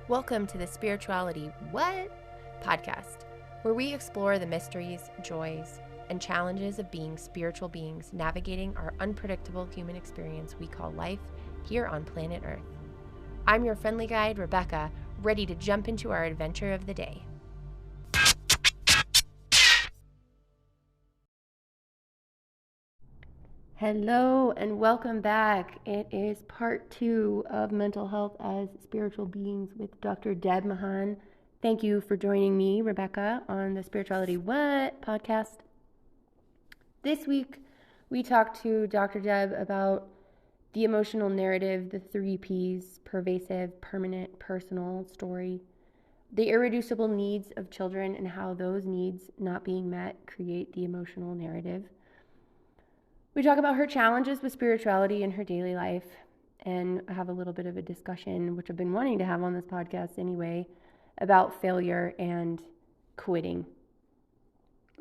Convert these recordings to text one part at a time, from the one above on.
Welcome to the Spirituality What? Podcast, where we explore the mysteries, joys, and challenges of being spiritual beings navigating our unpredictable human experience we call life here on planet Earth. I'm your friendly guide, Rebecca, ready to jump into our adventure of the day. Hello and welcome back. It is part 2 of Mental Health as Spiritual Beings with Dr. Mahan. Thank you for joining me, Rebecca, on the Spirituality What podcast. This week, we talked to Dr. Deb about the emotional narrative, the 3 Ps: pervasive, permanent, personal, story, the irreducible needs of children and how those needs not being met create the emotional narrative. We talk about her challenges with spirituality in her daily life, and I have a little bit of a discussion, which I've been wanting to have on this podcast anyway, about failure and quitting.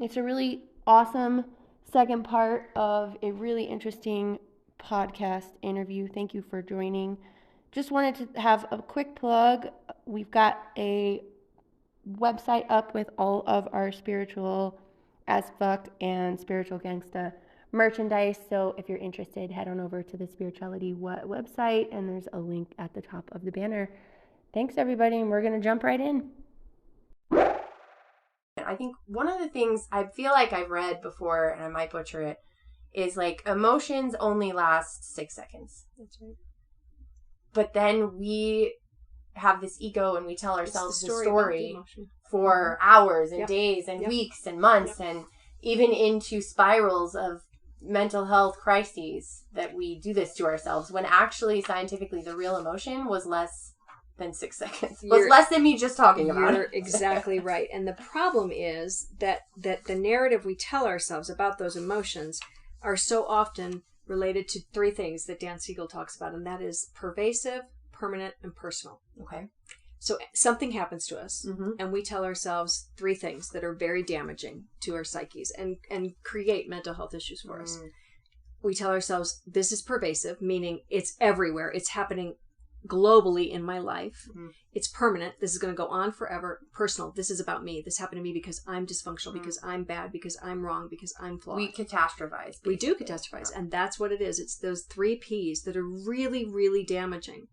It's a really awesome second part of a really interesting podcast interview. Thank you for joining. Just wanted to have a quick plug. We've got a website up with all of our spiritual as fuck and spiritual gangsta merchandise. So if you're interested, head on over to the Spirituality What website, and there's a link at the top of the banner. Thanks, everybody, and we're going to jump right in. I think one of the things I feel like I've read before, and I might butcher it, is like emotions only last 6 seconds. That's right. But then we have this ego and we tell ourselves the story for hours and days and weeks and months and even into spirals of mental health crises that we do this to ourselves, when actually scientifically the real emotion was less than 6 seconds. Was less than me just talking about it. You're exactly right. And the problem is that the narrative we tell ourselves about those emotions are so often related to 3 things that Dan Siegel talks about, and that is pervasive, permanent, and personal. Okay. So something happens to us, and we tell ourselves 3 things that are very damaging to our psyches and create mental health issues for us. We tell ourselves this is pervasive, meaning it's everywhere. It's happening globally in my life. It's permanent. This is going to go on forever. Personal. This is about me. This happened to me because I'm dysfunctional, because I'm bad, because I'm wrong, because I'm flawed. We catastrophize. We do catastrophize. And that's what it is. It's those 3 Ps that are really, really damaging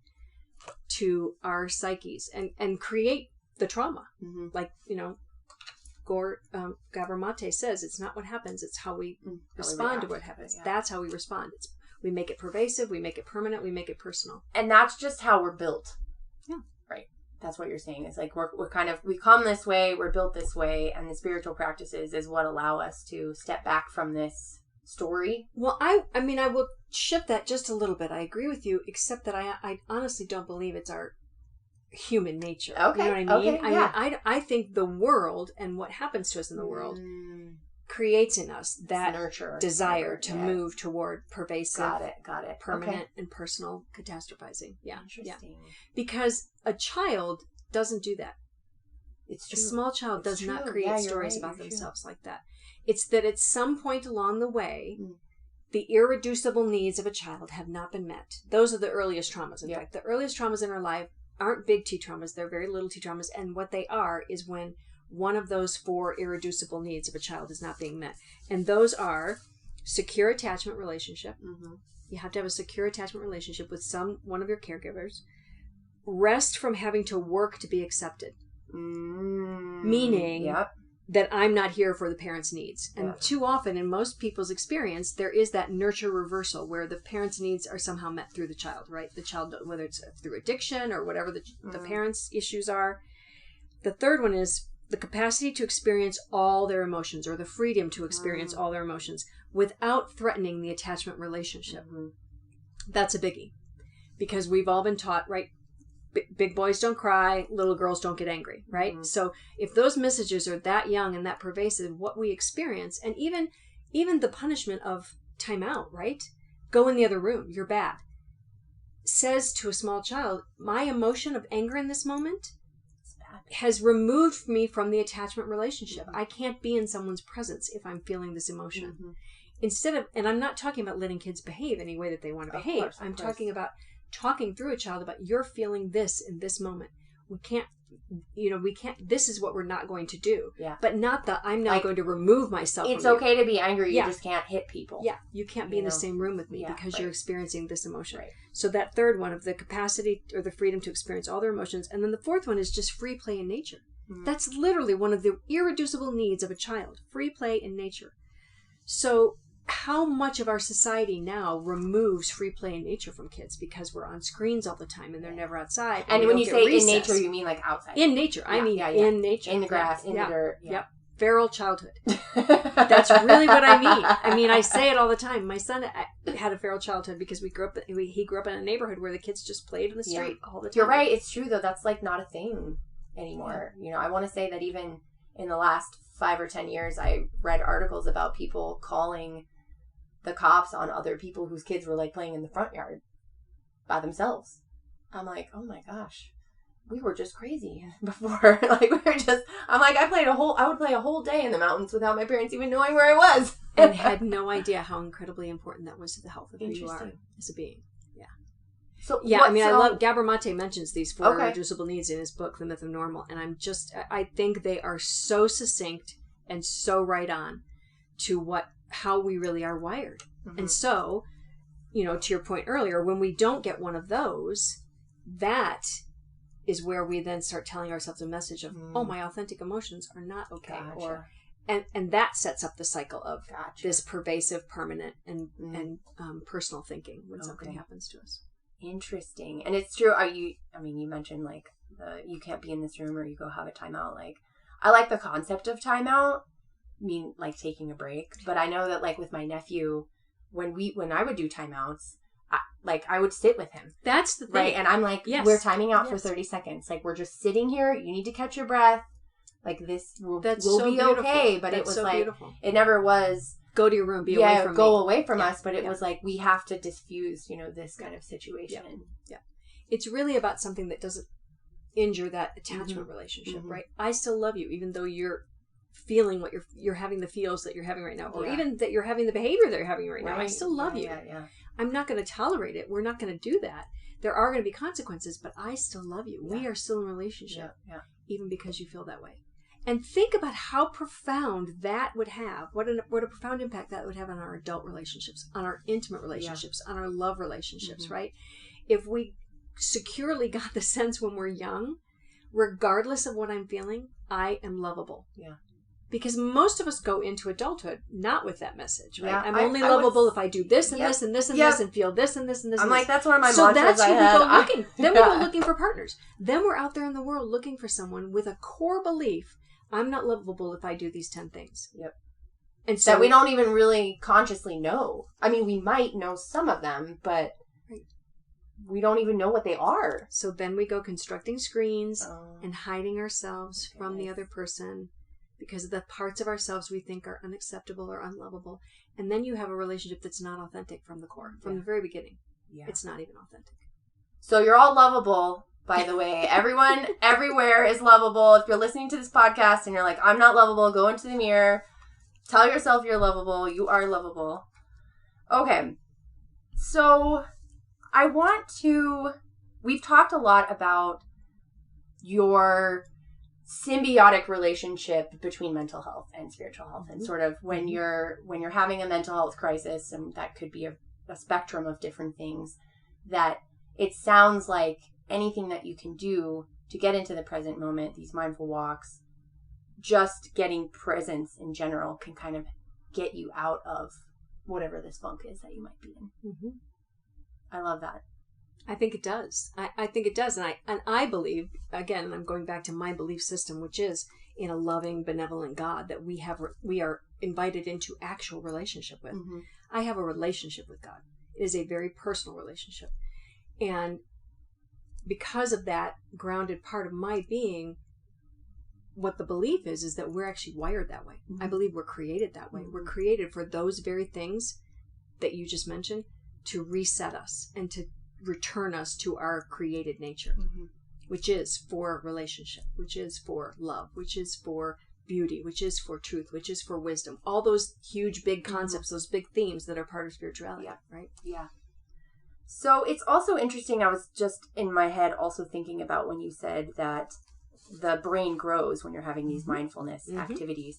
to our psyches and create the trauma. Like, Gabor Mate says, it's not what happens, it's how we respond to what happens. That's how we respond. We make it pervasive, we make it permanent, we make it personal. And that's just how we're built. Yeah. Right. That's what you're saying. It's like we come this way, we're built this way, and the spiritual practices is what allow us to step back from this story. Well, I will shift that just a little bit. I agree with you, except that I honestly don't believe it's our human nature. Okay. You know what I mean? Okay, yeah. I mean, I think the world and what happens to us in the world creates in us that nurture, desire to move toward pervasive, got it, permanent, and personal catastrophizing. Yeah, interesting. Yeah. Because a child doesn't do that. It's true. A small child does not create stories about you're themselves like that. It's that at some point along the way, the irreducible needs of a child have not been met. Those are the earliest traumas. In fact, the earliest traumas in our life aren't big T traumas. They're very little T traumas. And what they are is when one of those 4 irreducible needs of a child is not being met. And those are secure attachment relationship. You have to have a secure attachment relationship with one of your caregivers. Rest from having to work to be accepted. Meaning that I'm not here for the parent's needs. And too often, in most people's experience, there is that nurture reversal where the parent's needs are somehow met through the child, right? The child, whether it's through addiction or whatever the parent's issues are. The third one is the capacity to experience all their emotions, or the freedom to experience all their emotions without threatening the attachment relationship. That's a biggie, because we've all been taught, right? Big boys don't cry, little girls don't get angry, right? So if those messages are that young and that pervasive, what we experience, and even the punishment of time out, right? Go in the other room, you're bad, says to a small child, my emotion of anger in this moment has removed me from the attachment relationship. I can't be in someone's presence if I'm feeling this emotion. Instead of, and I'm not talking about letting kids behave any way that they want to behave. I'm talking about talking through a child about, you're feeling this in this moment. we can't, this is what we're not going to do. Yeah. But not that I'm now going to remove myself. It's okay to be angry. You just can't hit people. Yeah. You can't be in the same room with me because you're experiencing this emotion. Right. So that third one of the capacity or the freedom to experience all their emotions. And then the fourth one is just free play in nature. Mm-hmm. That's literally one of the irreducible needs of a child. Free play in nature. So how much of our society now removes free play in nature from kids because we're on screens all the time and they're never outside. And when you say recess. In nature, you mean like outside? In nature. I mean in nature. In the grass, in the dirt. Yeah. Yep. Feral childhood. That's really what I mean. I mean, I say it all the time. My son had a feral childhood because he grew up in a neighborhood where the kids just played in the street all the time. You're right. It's true, though. That's like not a thing anymore. Yeah. I want to say that even in the last 5 or 10 years, I read articles about people calling the cops on other people whose kids were like playing in the front yard by themselves. I'm like, oh my gosh, we were just crazy before. I'm like, I would play a whole day in the mountains without my parents even knowing where I was. And had no idea how incredibly important that was to the health of who you are as a being. Yeah. So yeah, I love Gabor Mate mentions these 4 irreducible needs in his book, The Myth of Normal, and I think they are so succinct and so right on to how we really are wired. Mm-hmm. And so, to your point earlier, when we don't get one of those, that is where we then start telling ourselves a message of, oh, my authentic emotions are not okay. Gotcha. And that sets up the cycle of this pervasive, permanent, and personal thinking when something happens to us. Interesting. And it's true. You mentioned like you can't be in this room or you go have a timeout. Like, I like the concept of timeout. Like taking a break, but I know that like with my nephew, when I would do timeouts, I would sit with him. That's the thing, right? And I'm like, we're timing out for 30 seconds. Like, we're just sitting here. You need to catch your breath. Like, this will be beautiful. Okay. But it was so like beautiful. It never was go to your room, be away from away from us. But it was like we have to diffuse, this kind of situation. Yeah, it's really about something that doesn't injure that attachment relationship, right? I still love you, even though you're feeling what you're having the feels that you're having right now, or even that you're having the behavior that you're having right now. I still love you. Yeah. I'm not going to tolerate it. We're not going to do that. There are going to be consequences, but I still love you. We are still in a relationship, even because you feel that way. And think about how profound that would have. What a profound impact that would have on our adult relationships, on our intimate relationships, on our love relationships, right? If we securely got the sense when we're young, regardless of what I'm feeling, I am lovable. Yeah. Because most of us go into adulthood not with that message, right? Yeah, I'm only lovable if I do this and this and this and this and feel this and this and this. I'm like, that's one of my mantras I had. So that's when we go looking. Then we go looking for partners. Then we're out there in the world looking for someone with a core belief, I'm not lovable if I do these 10 things. Yep. And so that we don't even really consciously know. I mean, we might know some of them, but we don't even know what they are. So then we go constructing screens and hiding ourselves from the other person, because of the parts of ourselves we think are unacceptable or unlovable. And then you have a relationship that's not authentic from the core, from the very beginning. Yeah. It's not even authentic. So you're all lovable, by the way. Everyone, everywhere is lovable. If you're listening to this podcast and you're like, I'm not lovable, go into the mirror. Tell yourself you're lovable. You are lovable. Okay. So we've talked a lot about your symbiotic relationship between mental health and spiritual health, and sort of when you're having a mental health crisis, and that could be a spectrum of different things, that it sounds like anything that you can do to get into the present moment, these mindful walks, just getting presence in general can kind of get you out of whatever this funk is that you might be in. Mm-hmm. I love that. I think it does. I think it does. And I believe, again, I'm going back to my belief system, which is in a loving, benevolent God that we are invited into actual relationship with. Mm-hmm. I have a relationship with God. It is a very personal relationship. And because of that grounded part of my being, what the belief is that we're actually wired that way. Mm-hmm. I believe we're created that way. Mm-hmm. We're created for those very things that you just mentioned, to reset us and to return us to our created nature, which is for relationship, which is for love, which is for beauty, which is for truth, which is for wisdom. All those huge, big concepts, those big themes that are part of spirituality, right? Yeah. So it's also interesting. I was just in my head also thinking about when you said that the brain grows when you're having these mindfulness activities.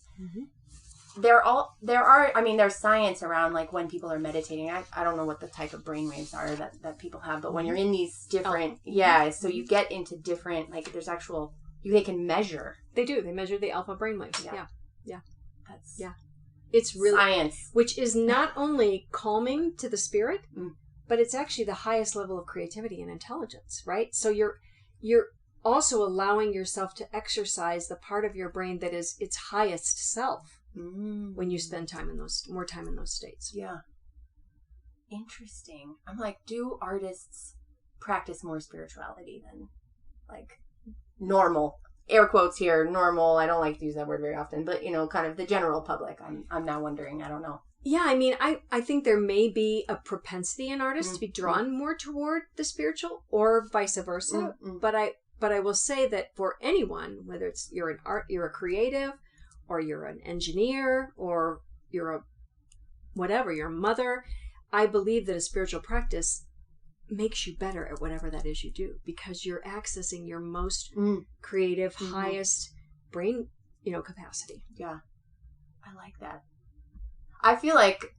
There's science around like when people are meditating. I don't know what the type of brain waves are that people have, but when you're in these different, so you get into different, like there's actual, they can measure. They do. They measure the alpha brainwaves. Yeah. That's It's really science, which is not only calming to the spirit, but it's actually the highest level of creativity and intelligence, right? So you're also allowing yourself to exercise the part of your brain that is its highest self when you spend more time in those states. Yeah. Interesting. I'm like, do artists practice more spirituality than like normal? Air quotes here, normal. I don't like to use that word very often, but kind of the general public. I'm now wondering. I don't know. Yeah, I mean, I think there may be a propensity in artists to be drawn more toward the spiritual, or vice versa. But I will say that for anyone, whether it's you're a creative, or you're an engineer, or you're you're a mother, I believe that a spiritual practice makes you better at whatever that is you do, because you're accessing your most creative, highest brain, capacity. Yeah. I like that. I feel like,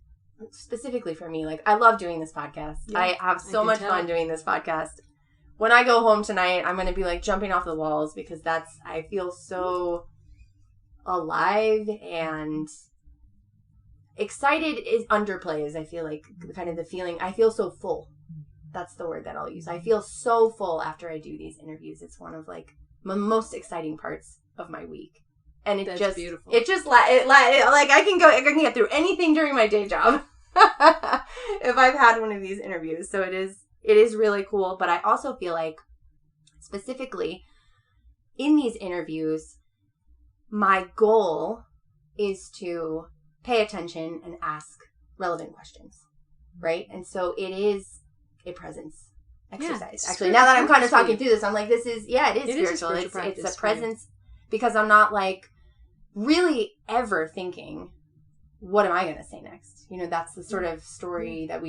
specifically for me, like, I love doing this podcast. Yeah, I have so much fun doing this podcast. When I go home tonight, I'm going to be, like, jumping off the walls, because I feel so alive and excited is underplays. I feel like kind of the feeling, I feel so full. That's the word that I'll use. I feel so full after I do these interviews. It's one of, like, the most exciting parts of my week. And That's beautiful. Like I can get through anything during my day job if I've had one of these interviews. So it is really cool. But I also feel like specifically in these interviews, my goal is to pay attention and ask relevant questions, right? And so it is a presence exercise. Actually, now that I'm kind of talking through this, I'm like, it is spiritual. It's a presence, because I'm not like really ever thinking, what am I going to say next? That's the sort of story that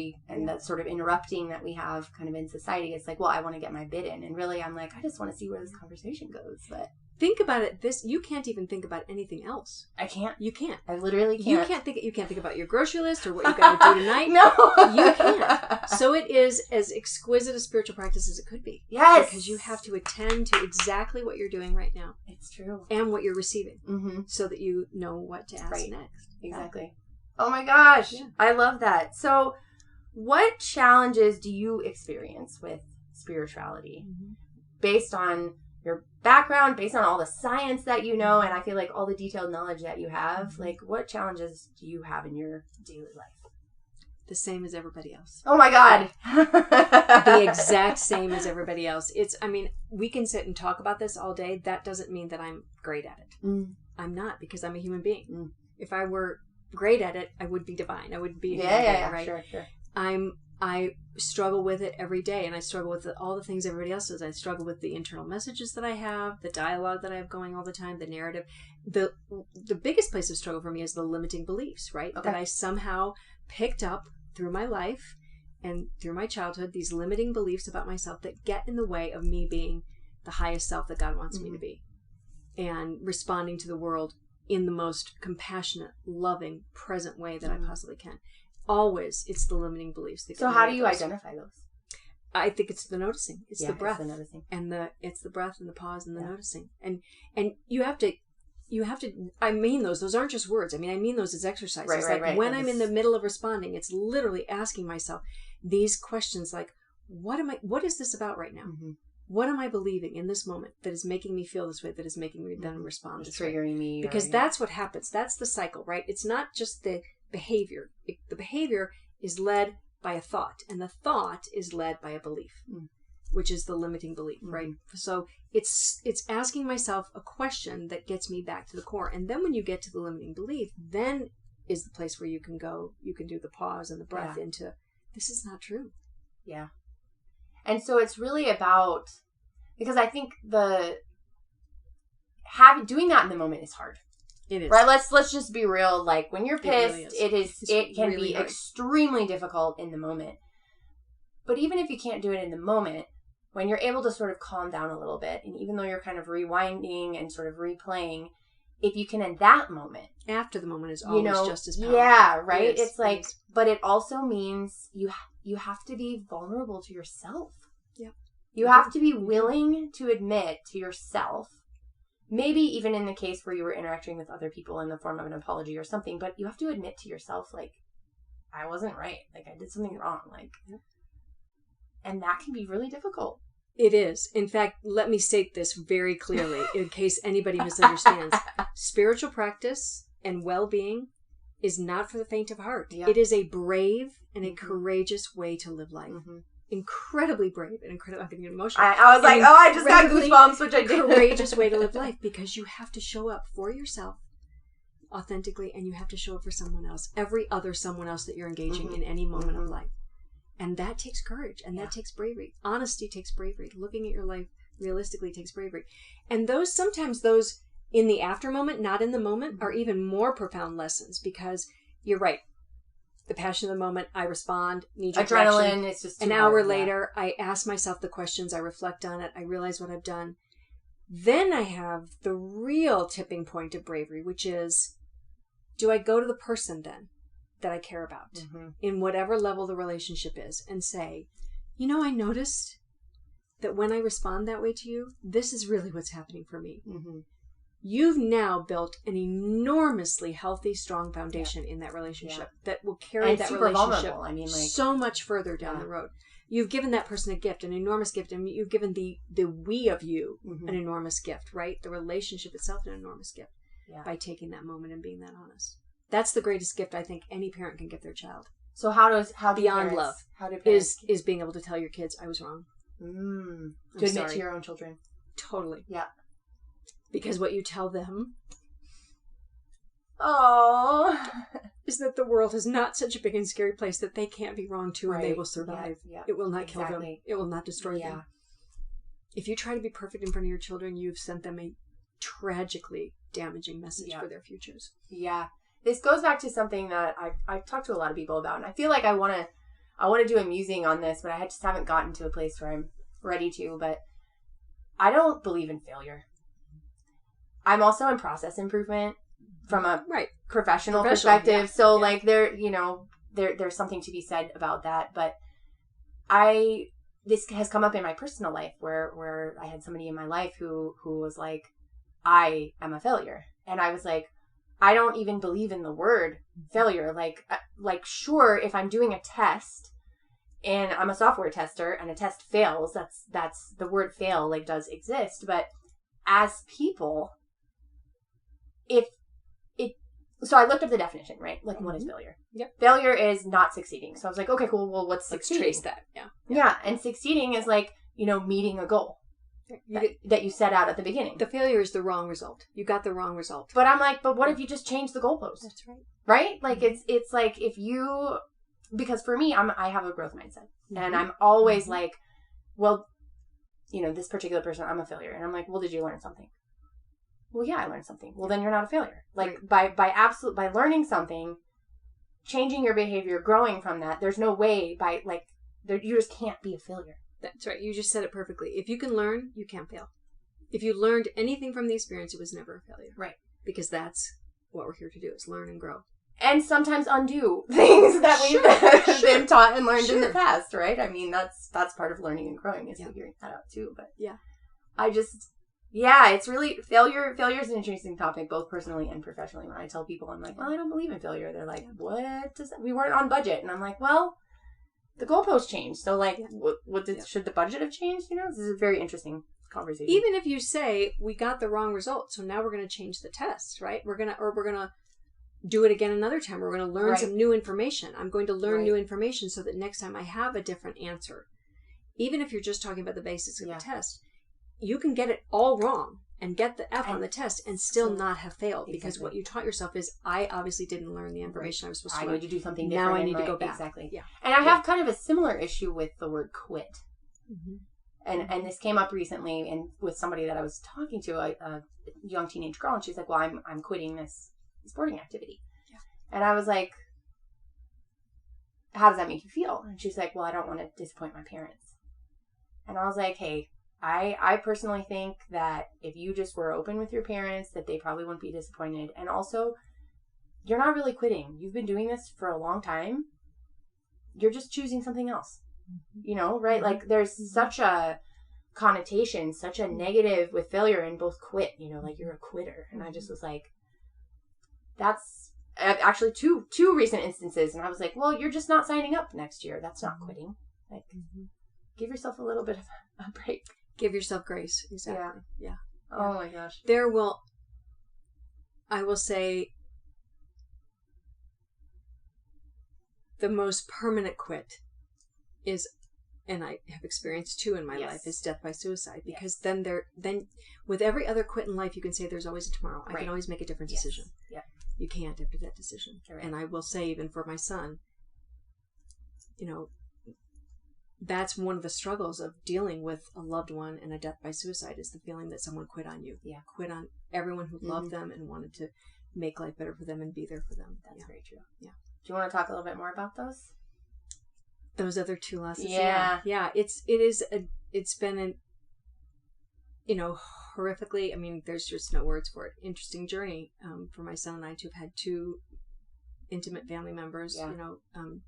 that sort of interrupting that we have kind of in society. It's like, well, I want to get my bit in. And really, I'm like, I just want to see where this conversation goes. But think about it. You can't even think about anything else. I can't. You can't. I literally can't. You can't think about your grocery list or what you got to do tonight. No. You can't. So it is as exquisite a spiritual practice as it could be. Yes. Because you have to attend to exactly what you're doing right now. It's true. And what you're receiving. So that you know what to ask next. Exactly. Oh my gosh. Yeah. I love that. So what challenges do you experience with spirituality based on your background, based on all the science that you know, and I feel like all the detailed knowledge that you have? Like, what challenges do you have in your daily life? The same as everybody else. Oh my God. The exact same as everybody else. We can sit and talk about this all day. That doesn't mean that I'm great at it. I'm not, because I'm a human being. If I were great at it, I would be divine. I would be a human being, right? Sure. I struggle with it every day, and I struggle with all the things everybody else does. I struggle with the internal messages that I have, the dialogue that I have going all the time, the narrative. The biggest place of struggle for me is the limiting beliefs, right? Okay. That I somehow picked up through my life and through my childhood, these limiting beliefs about myself that get in the way of me being the highest self that God wants me to be, and responding to the world in the most compassionate, loving, present way that I possibly can. Always, it's the limiting beliefs. So how do you identify those? I think it's the noticing. It's the breath. It's the noticing. And it's the breath and the pause and the noticing. And you have to, I mean those aren't just words. I mean those as exercises. Right. When I'm in the middle of responding, it's literally asking myself these questions like, what is this about right now? What am I believing in this moment that is making me feel this way, that is making me then respond this way? Triggering me. Because that's what happens. That's the cycle, right? It's not just the behavior. The behavior is led by a thought, and the thought is led by a belief, which is the limiting belief, right? So it's asking myself a question that gets me back to the core. And then when you get to the limiting belief, then is the place where you can do the pause and the breath into, this is not true. Yeah. And so it's really about, because I think doing that in the moment is hard. It is. Right? Let's just be real. Like, when you're pissed, it can really be hard. Extremely difficult in the moment. But even if you can't do it in the moment, when you're able to sort of calm down a little bit, and even though you're kind of rewinding and sort of replaying, if you can in that moment. After the moment is always just as powerful. Yeah, right? It's like, but it also means you have to be vulnerable to yourself. Yeah. You have to be willing to admit to yourself, maybe even in the case where you were interacting with other people in the form of an apology or something, but you have to admit to yourself, like, I wasn't right. Like, I did something wrong. Like, and that can be really difficult. It is. In fact, let me state this very clearly in case anybody misunderstands. Spiritual practice and well-being is not for the faint of heart. Yeah. It is a brave and a courageous way to live life. Mm-hmm. Incredibly brave and incredibly, I'm getting emotional. I was like, I just got goosebumps, which I did. Courageous way to live life, because you have to show up for yourself authentically, and you have to show up for someone else, every other someone else that you're engaging in any moment of life. And that takes courage, and that takes bravery. Honesty takes bravery. Looking at your life realistically takes bravery. And sometimes those in the after moment, not in the moment, are even more profound lessons, because you're right. The passion of the moment, I respond, knee-jerk reaction. It's just an hour later, I ask myself the questions, I reflect on it, I realize what I've done. Then I have the real tipping point of bravery, which is, do I go to the person then that I care about, in whatever level the relationship is, and say, I noticed that when I respond that way to you, this is really what's happening for me. Mm-hmm. You've now built an enormously healthy, strong foundation in that relationship that will carry that relationship so much further down the road. You've given that person a gift, an enormous gift, and you've given the we of you an enormous gift, right? The relationship itself an enormous gift by taking that moment and being that honest. That's the greatest gift I think any parent can give their child. So how beyond love is being able to tell your kids, I was wrong. To admit to your own children. Totally. Yeah. Because what you tell them is that the world is not such a big and scary place that they can't be wrong too, and they will survive. Yeah. It will not kill them. It will not destroy them. If you try to be perfect in front of your children, you've sent them a tragically damaging message for their futures. Yeah. This goes back to something that I've talked to a lot of people about, and I feel like I want to do a musing on this, but I just haven't gotten to a place where I'm ready to. But I don't believe in failure. I'm also in process improvement from a professional perspective. Yeah. So like there's something to be said about that. But this has come up in my personal life where I had somebody in my life who was like, I am a failure. And I was like, I don't even believe in the word failure. Like sure, if I'm doing a test and I'm a software tester and a test fails, that's the word fail does exist. But as people, so I looked up the definition, right? Like, what is failure? Yep. Failure is not succeeding. So I was like, okay, cool. Well, what's succeeding? Let's trace that. Yeah. Yeah. And succeeding is meeting a goal that you set out at the beginning. The failure is the wrong result. You got the wrong result. But I'm like, but what if you just change the goalpost? That's right. Right? Like, it's like if you, because for me, I have a growth mindset. And I'm always like, well, this particular person, I'm a failure. And I'm like, well, did you learn something? Well, yeah, I learned something. Well, then you're not a failure. By learning something, changing your behavior, growing from that, there's no way you just can't be a failure. That's right. You just said it perfectly. If you can learn, you can't fail. If you learned anything from the experience, it was never a failure. Right. Because that's what we're here to do, is learn and grow. And sometimes undo things that we've been taught and learned in the past, right? I mean, that's part of learning and growing, is figuring that out too. But it's really failure. Failure is an interesting topic, both personally and professionally. When I tell people, I'm like, well, I don't believe in failure. They're like, what does that? We weren't on budget. And I'm like, well, the goalpost changed. So should the budget have changed? This is a very interesting conversation. Even if you say we got the wrong result, so now we're going to change the test, right? We're going to do it again another time. We're going to learn some new information. I'm going to learn new information so that next time I have a different answer. Even if you're just talking about the basics of the test, you can get it all wrong and get the F on the test and still not have failed, because what you taught yourself is, I obviously didn't learn the information I was supposed to learn. I need to do something different. Now I need to go back. Exactly. Yeah. And I have kind of a similar issue with the word quit. Mm-hmm. And this came up recently with somebody that I was talking to, a young teenage girl, and she's like, well, I'm quitting this sporting activity. Yeah. And I was like, how does that make you feel? And she's like, well, I don't want to disappoint my parents. And I was like, hey, I personally think that if you just were open with your parents, that they probably wouldn't be disappointed. And also, you're not really quitting. You've been doing this for a long time. You're just choosing something else. You know, right? Like there's such a connotation, such a negative with failure in both quit, you know, like you're a quitter. And I just was like, that's actually two recent instances. And I was like, well, you're just not signing up next year. That's not quitting. Like, give yourself a little bit of a break. Give yourself grace. Exactly. Yeah. Oh my gosh. I will say, the most permanent quit is, and I have experienced too in my life, is death by suicide. Because then with every other quit in life, you can say there's always a tomorrow. I can always make a different decision. Yeah. You can't after that decision. Right. And I will say, even for my son, you know, that's one of the struggles of dealing with a loved one and a death by suicide, is the feeling that someone quit on you. Yeah. Quit on everyone who loved them and wanted to make life better for them and be there for them. That's very true. Yeah. Do you want to talk a little bit more about those? Those other two losses. Yeah. Yeah. It's been an, you know, horrifically, I mean, there's just no words for it, interesting journey for my son and I to have had two intimate family members, you know,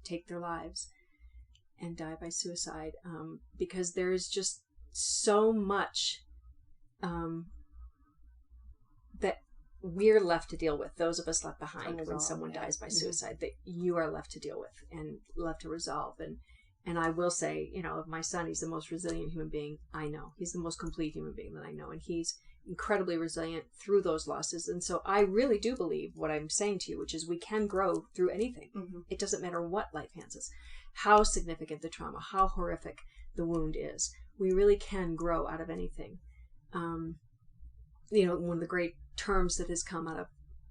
take their lives and die by suicide, because there is just so much that we're left to deal with, those of us left behind when someone dies by suicide, that you are left to deal with and left to resolve. And I will say, you know, of my son, he's the most resilient human being I know. He's the most complete human being that I know. And he's incredibly resilient through those losses. And so I really do believe what I'm saying to you, which is we can grow through anything. It doesn't matter what life hands us, how significant the trauma, how horrific the wound is. We really can grow out of anything. You know, one of the great terms that has come out of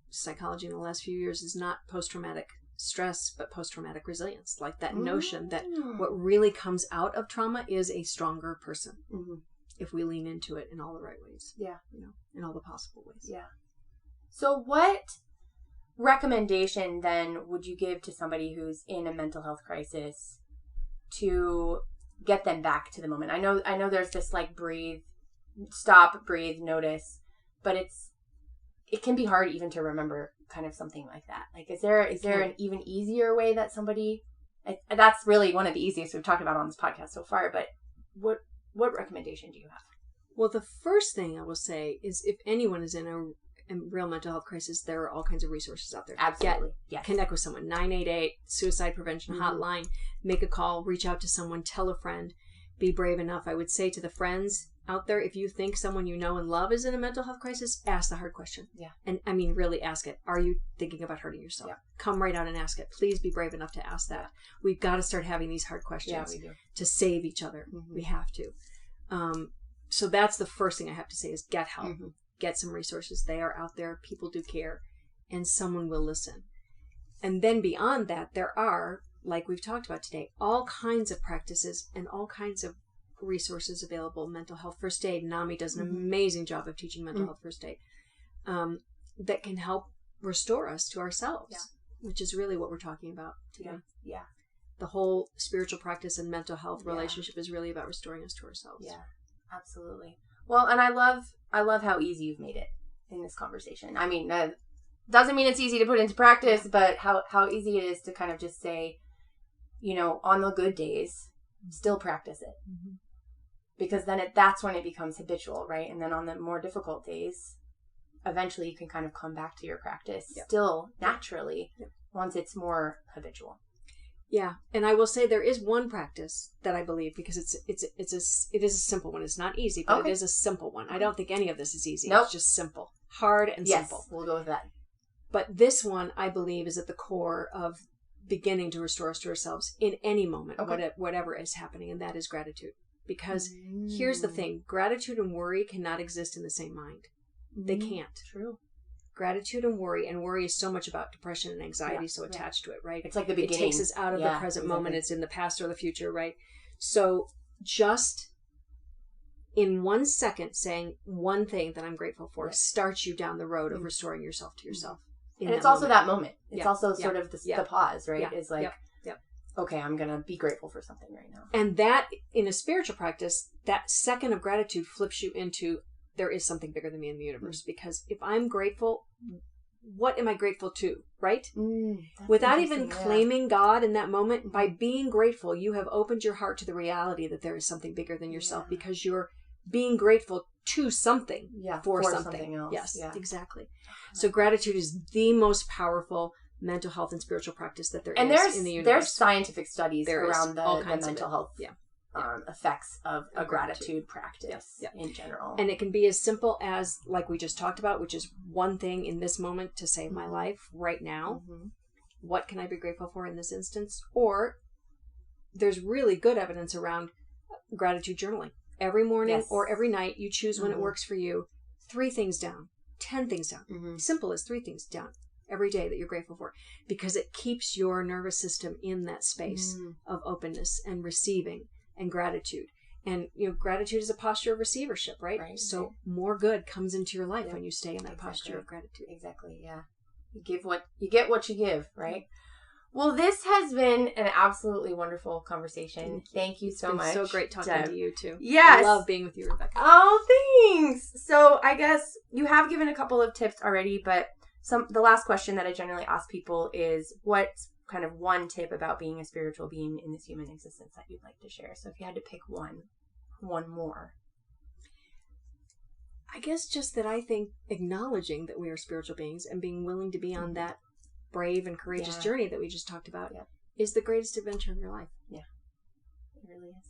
psychology in the last few years is not post-traumatic stress, but post-traumatic resilience. Like that notion that what really comes out of trauma is a stronger person if we lean into it in all the right ways. Yeah. You know, in all the possible ways. Yeah. So what recommendation then would you give to somebody who's in a mental health crisis to get them back to the moment? I know there's this like stop, breathe, notice, but it can be hard even to remember kind of something like that. Like, is there an even easier way that somebody, that's really one of the easiest we've talked about on this podcast so far, but what recommendation do you have? Well, the first thing I will say is if anyone is in a real mental health crisis, there are all kinds of resources out there. Absolutely. Yes. Connect with someone. 988 Suicide Prevention Hotline. Make a call. Reach out to someone. Tell a friend. Be brave enough. I would say to the friends out there, if you think someone you know and love is in a mental health crisis, ask the hard question. Yeah. And I mean, really ask it. Are you thinking about hurting yourself? Yeah. Come right out and ask it. Please be brave enough to ask that. We've got to start having these hard questions we do. To save each other. We have to. So that's the first thing I have to say is get help. Get some resources. They are out there. People do care. And someone will listen. And then beyond that, there are, like we've talked about today, all kinds of practices and all kinds of resources available. Mental health first aid. NAMI does an amazing job of teaching mental health first aid that can help restore us to ourselves, which is really what we're talking about today. Yeah. The whole spiritual practice and mental health relationship is really about restoring us to ourselves. Yeah, absolutely. Well, and I love how easy you've made it in this conversation. I mean, doesn't mean it's easy to put into practice, but how easy it is to kind of just say, you know, on the good days, still practice it. Because then that's when it becomes habitual, right? And then on the more difficult days, eventually you can kind of come back to your practice still naturally once it's more habitual. Yeah, and I will say there is one practice that I believe, because it is a simple one. It's not easy, but it is a simple one. I don't think any of this is easy. Nope. It's just simple, hard and simple. We'll go with that. But this one, I believe, is at the core of beginning to restore us to ourselves in any moment, whatever is happening, and that is gratitude. Because here's the thing, gratitude and worry cannot exist in the same mind. They can't. True. Gratitude and worry is so much about depression and anxiety, so attached to it, right? It's like the beginning. It takes us out of the present moment. It's in the past or the future, right? So just in 1 second saying one thing that I'm grateful for starts you down the road of restoring yourself to yourself. And it's also that moment. It's also sort of the pause, right? Is like, okay, I'm going to be grateful for something right now. And that, in a spiritual practice, that second of gratitude flips you into, there is something bigger than me in the universe. Because if I'm grateful, what am I grateful to, right? Without even claiming God in that moment, by being grateful, you have opened your heart to the reality that there is something bigger than yourself, because you're being grateful to something, for something else. Yes, exactly. So gratitude is the most powerful mental health and spiritual practice that there is in the universe. There's scientific studies around the mental health effects of a gratitude practice in general. And it can be as simple as, like we just talked about, which is one thing in this moment to save my life right now. What can I be grateful for in this instance? Or there's really good evidence around gratitude journaling. Every morning or every night, you choose when it works for you. 3 things down, 10 things down. Simple as 3 things down every day that you're grateful for, because it keeps your nervous system in that space of openness and receiving and gratitude. And, gratitude is a posture of receivership, right? So more good comes into your life when you stay in that posture of gratitude. Exactly. Yeah. You get what you give, right? Well, this has been an absolutely wonderful conversation. Thank you so much. It's so great talking to you too. Yes. I love being with you, Rebecca. Oh, thanks. So I guess you have given a couple of tips already, but the last question that I generally ask people is, what's kind of one tip about being a spiritual being in this human existence that you'd like to share? So if you had to pick one more. I guess just that I think acknowledging that we are spiritual beings and being willing to be on that brave and courageous journey that we just talked about is the greatest adventure of your life. Yeah, it really is.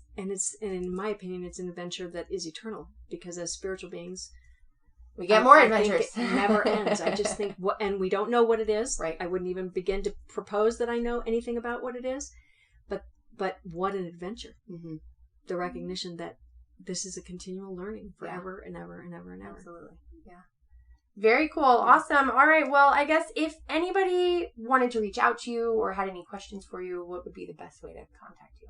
And in my opinion, it's an adventure that is eternal, because as spiritual beings, we get more adventures. It never ends. I just think, and we don't know what it is. Right. I wouldn't even begin to propose that I know anything about what it is. But what an adventure. The recognition that this is a continual learning forever and ever and ever and ever. Absolutely. Yeah. Very cool. Awesome. All right. Well, I guess if anybody wanted to reach out to you or had any questions for you, what would be the best way to contact you?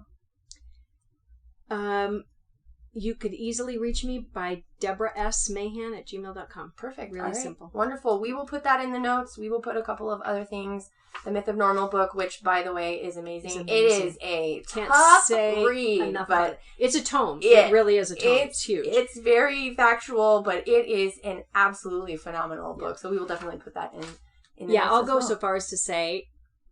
You could easily reach me by deborahsmahan@gmail.com. Perfect. Really simple. Wonderful. We will put that in the notes. We will put a couple of other things. The Myth of Normal book, which, by the way, is amazing. It is a tough read, but it's a tome. It really is a tome. It's huge. It's very factual, but it is an absolutely phenomenal book. So we will definitely put that in the notes. I'll go so far as to say,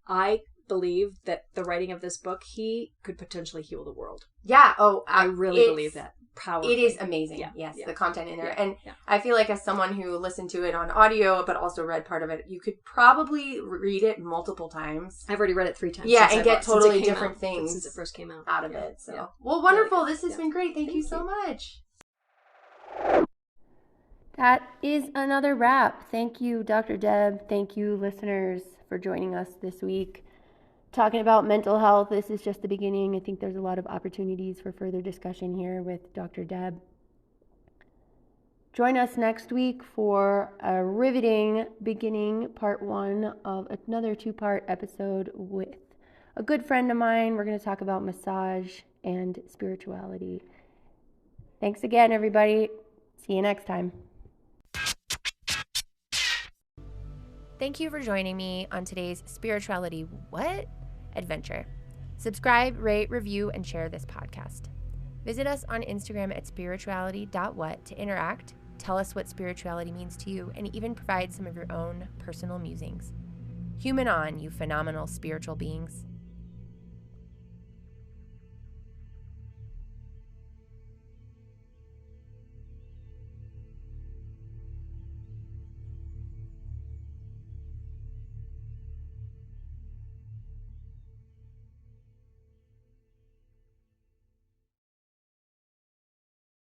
I believe that the writing of this book, he could potentially heal the world. Yeah. I really believe that. Powerfully. It is amazing. Yes, the content in there. And I feel like as someone who listened to it on audio, but also read part of it, you could probably read it multiple times. I've already read it 3 times. Yeah, and get totally different things since it first came out of it. So, well, wonderful. This has been great. Thank you so much. That is another wrap. Thank you, Dr. Deb. Thank you, listeners, for joining us this week. Talking about mental health, this is just the beginning. I think there's a lot of opportunities for further discussion here with Dr. Deb. Join us next week for a riveting beginning, part 1 of another 2-part episode with a good friend of mine. We're going to talk about massage and spirituality. Thanks again, everybody. See you next time. Thank you for joining me on today's Spirituality What? Adventure. Subscribe, rate, review, and share this podcast. Visit us on Instagram at spirituality.what to interact, tell us what spirituality means to you, and even provide some of your own personal musings. Human on, you phenomenal spiritual beings.